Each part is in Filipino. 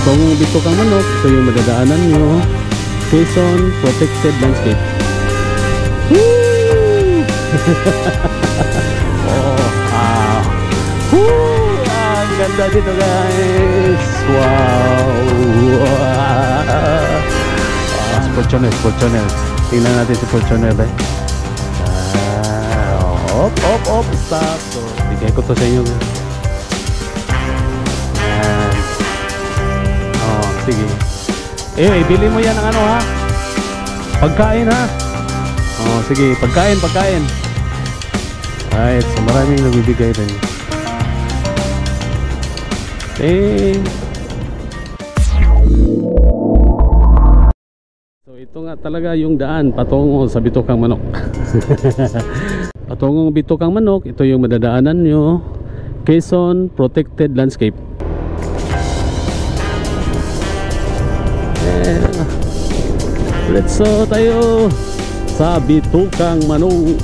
Patungong Bitokang Manok, ito yung madadaanan nyo. Quezon Protected Landscape. Woo! Ang ganda dito guys. Wow. Fortuner. Tingnan natin si Fortuner eh. Op, stop. So, bigay ko to sa inyo. Sige. Bili mo yan ng ano ha? Pagkain ha? Sige, pagkain. Right, so maraming nagbibigay rin. So ito nga talaga yung daan patungo sa Bitokang Manok. Patungong Bitokang Manok, ito yung madadaanan nyo. Quezon Protected Landscape. Let's go tayo sa Bitokang Manok.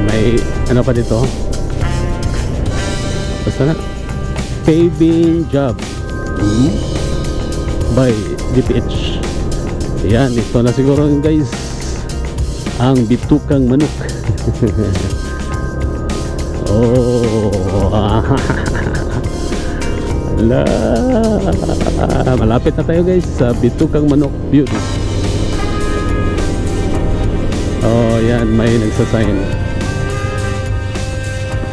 May ano pa dito? Basta na paving job by DPH. Yan, ito na siguro guys ang Bitokang Manok. Malapit na tayo guys sa Bitokang Manok Beauty. Yan, may nagsasign.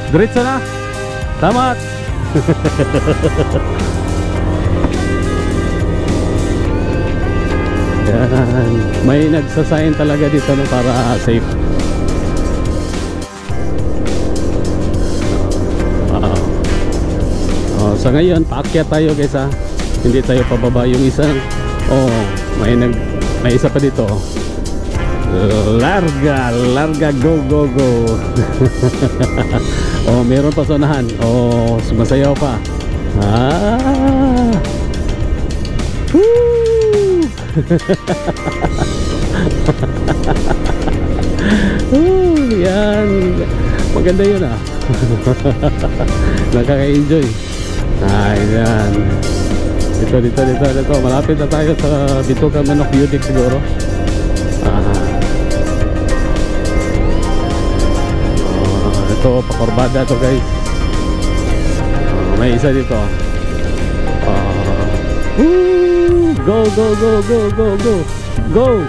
Diretso na. Tamat. Yan, may nagsasign talaga dito na para safe. So ngayon paakyat tayo guys ha. Hindi tayo pababa yung isa. May isa pa dito. Larga, go. Meron pa sa unahan. Sumasayaw pa. Yan. Maganda yun ah. Nakaka-enjoy. Ayan. Dito. Malapit na tayo sa Bitokang Manok Beauty siguro. Ito, pakorbada to guys. May isa dito. Go.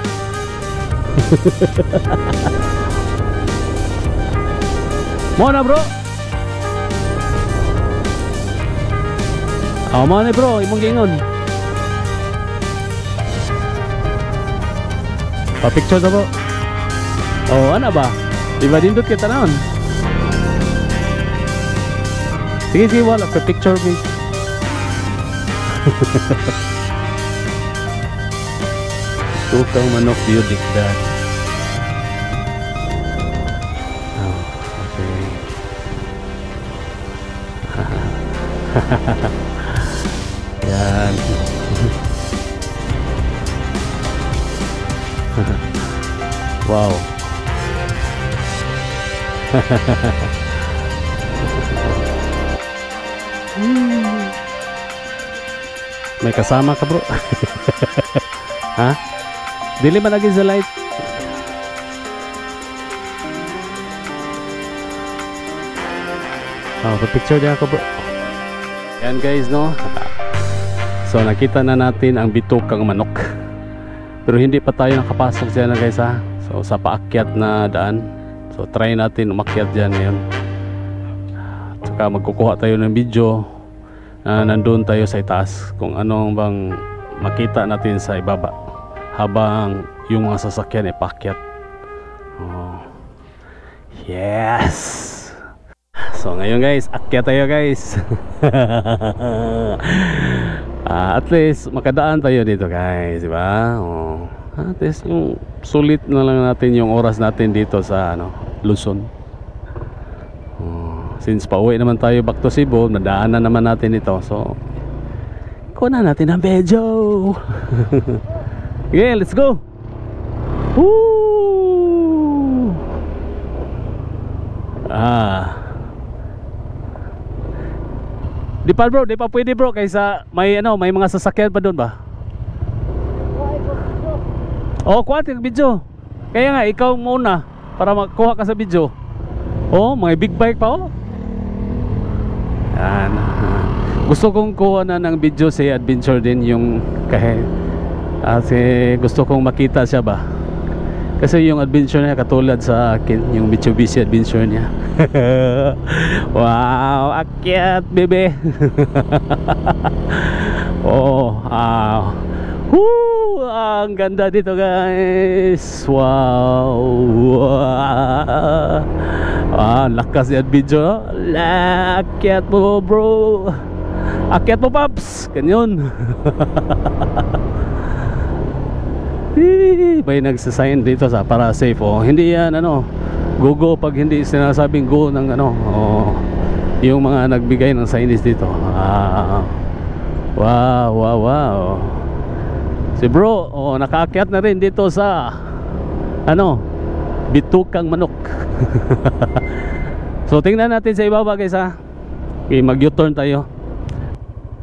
Mona bro. Mona bro, imong gingon. Pa-picture na bro. Ano ba? Diba dindot kita naon? Sige, wala pa-picture please. Bitokang Manok Beauty dad. Okay. Yan. Wow. May kasama ka bro. Ha? Dili man lagi sa light. Pa-picture din ako bro. Yan guys no. So nakita na natin ang Bitokang Manok. Pero hindi pa tayo nakapasok dyan na guys ha. So sa paakyat na daan. So try natin umakyat dyan ngayon. Tsaka magkukuha tayo ng video na nandun tayo sa itaas. Kung anong bang makita natin sa ibaba habang yung mga sasakyan ay paakyat. Yes! So ngayon guys, akyat tayo guys. At least makadaan tayo dito guys, di ba? At least yung sulit na lang natin yung oras natin dito sa Luzon. Since pauwi naman tayo back to Cebu, nadaanan naman natin ito. So kunan natin ang video. Okay, let's go. Woo! Di pa bro, di pa pwede bro kaysa may ano, may mga sasakyan pa doon ba? Oh, kuha tig video. Kaya nga ikaw muna para makuha ka sa video. Oh, mga big bike pa oh. Yan. Gusto kong kuha na ng video si Adventure din yung kasi gusto kong makita siya ba. Kasi yung adventure niya katulad sa akin, yung Mitsubishi adventure niya. Wow, akyat bebe. Oh, ang ganda dito guys. Wow. Lakas ni adventure. Akyat mo bro. Akyat mo paps. Ganyan. May nagsasign dito sa para safe oh. Hindi yan ano go pag hindi sinasabing go ng ano oh, yung mga nagbigay ng signage dito. Wow. Si bro oh, nakaakyat na rin dito sa ano Bitukang Manok. So tingnan natin sa ibaba guys ha. Okay, mag U-turn tayo.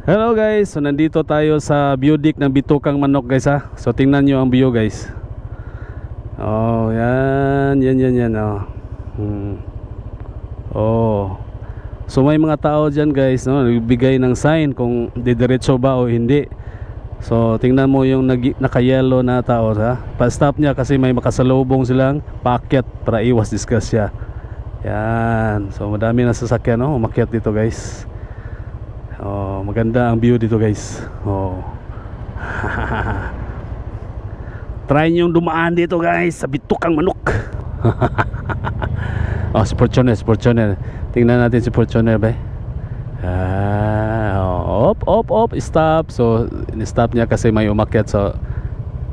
Hello guys, so nandito tayo sa view deck ng Bitukang Manok guys ha. So tingnan nyo ang view guys. Oh yan oh. Oh. So may mga tao dyan guys no, nagbibigay ng sign kung didiretso ba o hindi. So tingnan mo yung naka-yellow na tao ha. Pa-stop niya kasi may makasalubong silang paakyat para iwas disgrasya. Yan. So madami na sasakyan no, umakyat dito guys. Oh, maganda ang view dito guys. Oh. Try nyo dumaan dito guys sa Bitukang Manok. Oh, si Fortuner. Tingnan natin si Fortuner ba. Op, stop. So, ni-stop niya kasi may umakyat. So,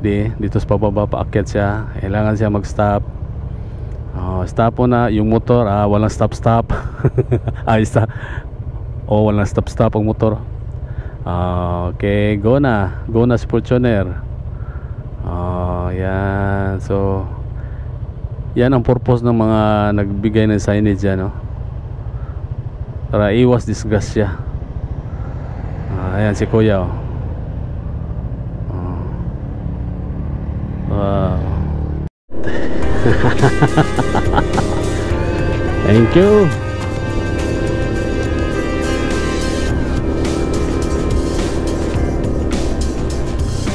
dito sa pababa paakyat siya. Kailangan siya mag-stop. Oh, stop po na yung motor. Walang stop. Stop. Oh, walang stop ang motor. Okay, go na si Fortuner. Yan. So yan ang purpose ng mga nagbigay ng signage yan, no? Para iwas disgrasya. Ayan si kuya oh. Wow. Thank you.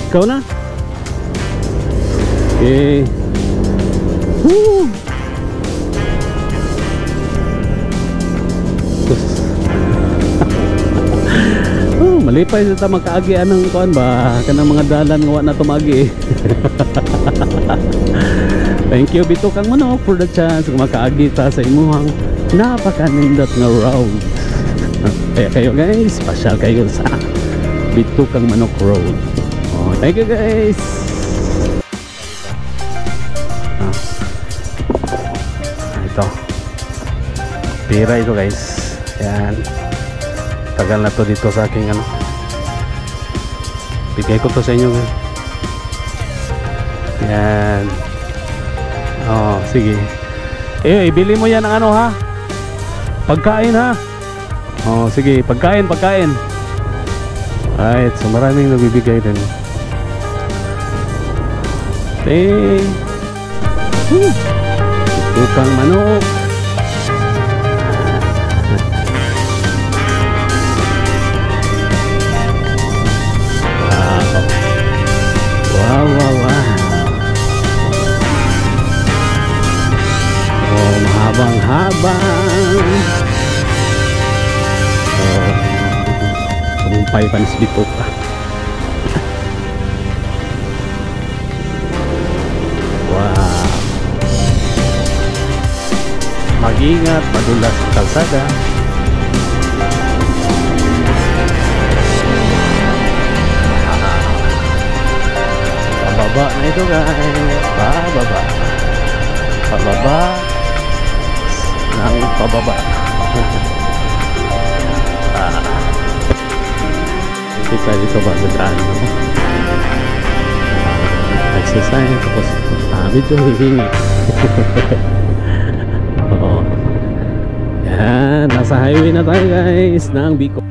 Ikaw na. Okay. Woo! Oh, malipay sa makaagi anang kuan ba kanang mga dalan nga wa na tumagi. Thank you Bitukang Manok for the chance makaagi ta sa imuhang napakanindot nga road. Kaya kayo guys, pasyal kayo sa Bitukang Manok Road. Oh, thank you guys. Ito pira ito guys. Yan, tagal na to dito sa aking ano, bigay ko to sa inyo guys. Yan. Oh, sige. Ibili mo yan ng ano ha, pagkain ha. Oh, sige, pagkain. Right, so maraming nagbibigay din. Bitukang Manok. Wow. Oh, mahabang-habang. Oh, sumpay panis Bituk. Mag-ingat, madulas ang kalsada. Pababa na ito guys. Pababa ng pababa. Kita dito ba sa daan no? Exercise tapos video hihingi. Oo. Yan, nasa highway na tayo guys ng Bicol.